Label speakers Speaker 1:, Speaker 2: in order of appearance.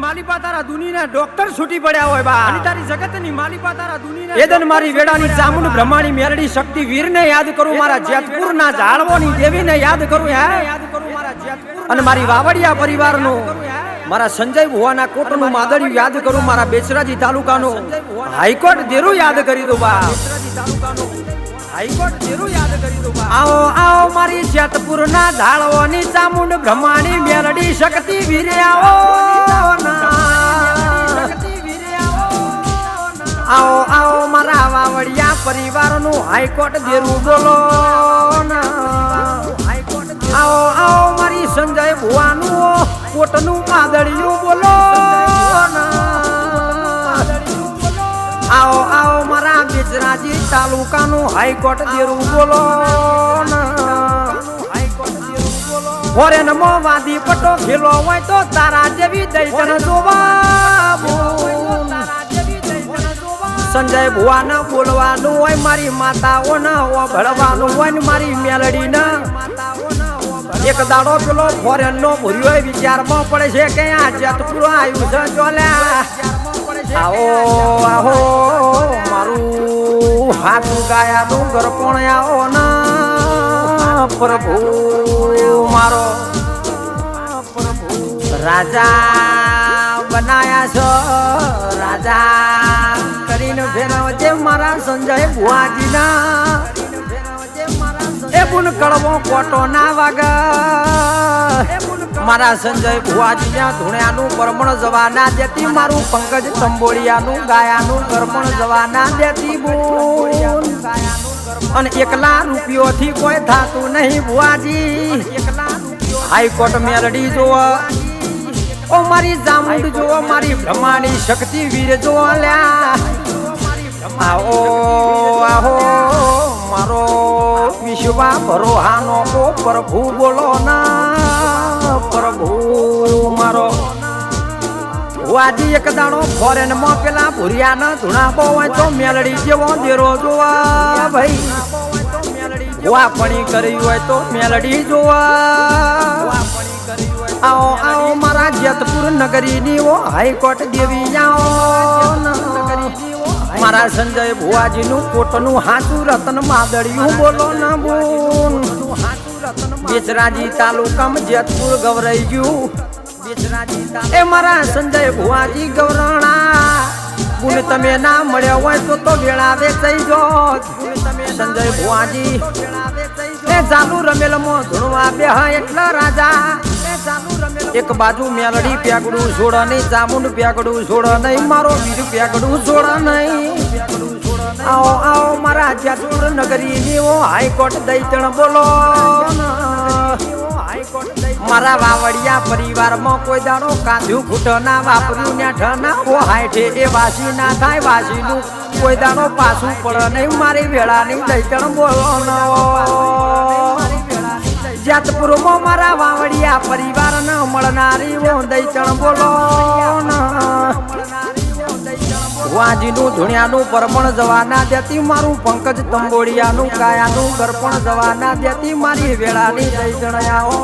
Speaker 1: માલિપા તારા દુનીના ડોક્ટર છૂટી પડ્યા હોય બા અને તારી જગતની માલિપા તારા દુનીના એદન મારી વેડાની ચામુંડ બ્રહ્માણી મેરડી શક્તિ વીરને યાદ કરું મારા જેતપુરના જાળવોની દેવીને યાદ કરું મારા જેતપુર અને મારી વાવડિયા પરિવારનું મારા સંજય ભુવાના કોટનું માદળિયું યાદ કરું મારા બેચરાજી તાલુકાનું હાઈકોર્ટ દેરું યાદ કરી દઉં બા હાઈકોર્ટ દેરું યાદ કરી દઉં બા આવો આવો મારી જેતપુરના જાળવોની ચામુંડ બ્રહ્માણી મેરડી શક્તિ વીરે આવો આવો આવો મારા વાવડિયા પરિવારનું હાઈકોર્ટ દેરું બોલો આવો આવો મારી સંજય ભુવાનું કોટનું માદળિયું બોલો આવો આવો મારા બેચરાજી તાલુકાનું હાઈકોર્ટ દેરું બોલો ફોરેન મો વાદી પટો ખેલો હોય તો તારા જેવી દૈતન જોવા સંજય ભુવાના બોલવાનું હોય મારી માતાઓના ભળવાનું હોય ને મારી મેલડીના એક દાડો પેલો ફોરેન નો ભૂર્યો વિચારમાં પડે છે કે આ જેતપુર આવ્યું છે ચોલ્યા આવો આહો મારું હાથ ગાયાનું ગરપણ આવો ના પ્રભુ મારો રાજા બનાયા છો રાજા કરીને ફેરવજે મારા સંજય ભુવાજીના એ બુન કડવો કોટો ના વાગા મારા સંજય ભુવાજીના ધૂણ્યાનું પરમણ જવા ના દેતી મારું પંકજ તંબોળિયાનું ગાયાનું કરમણ જવા ના દેતી બોલ અને એકલા રૂપિયોથી કોઈ થાતું નહીં ભુવાજી હાઈકોર્ટ મેલડી જોવા ઓ મારી જામુંડ જોવા મારી બ્રહ્માણી શક્તિ વીર જોવા લ્યા આવો આહો મારો વિશ્વા ભરોહાનો કો પ્રભુ બોલો ના પ્રભુ મારો વાજી એક દાડો ફોરેન માં પેલા ભૂરિયાના ધૂણાબો હોય તો મેલડી જેવો દેરો જોવા ભાઈ વાપણી કરી હોય તો મેલડી જોવા આવો આવો મારા જેતપુર નગરીની ઓ હાઈકોર્ટ દેવી આવો મારા સંજય ભુવાજીનું કોટનું હાચું રતન માદળિયું બોલો ના બોલ બેચરાજી તાલુકામાં જેતપુર ગવરાઈ ગયું એ મારા સંજય ભુવાજી ગવરાણા ગુણ તમે ના મળ્યા હોય તો વેળા વેચાઈ જો સંજય ભુવાજી એ ચાલુ રમેલમાં ધૂણવા બે એટલા રાજા એક બાજુ મેલડી પેગડું છોડ નહીં ચામુંડ પેગડું છોડ નહીં મારો વીર પેગડું છોડ નહીં આવો આવો મારા જેતપુર નગરી ની હાઈકોર્ટ દૈતણ બોલો મારા વાવડિયા પરિવારમાં કોઈ દાડો કાંધ્યું ફૂટ ના વાપર્યું ને ઠના ઓ હાઈઠે એ વાસી ના થાય વાસીનું કોઈ દાડો પાછું પડે નહીં મારી વેળાની દૈતણ બોલો જેતપુરમાં મારા વાવડિયા પરિવારને મળનારી ઓ દૈતણ બોલો વાજીનું ધૂણ્યાનું પરમણ જવા ના દેતી મારું પંકજ તંબોળિયાનું કાયાનું ગરપણ જવા ના દેતી મારી વેળાની દૈતણ આવો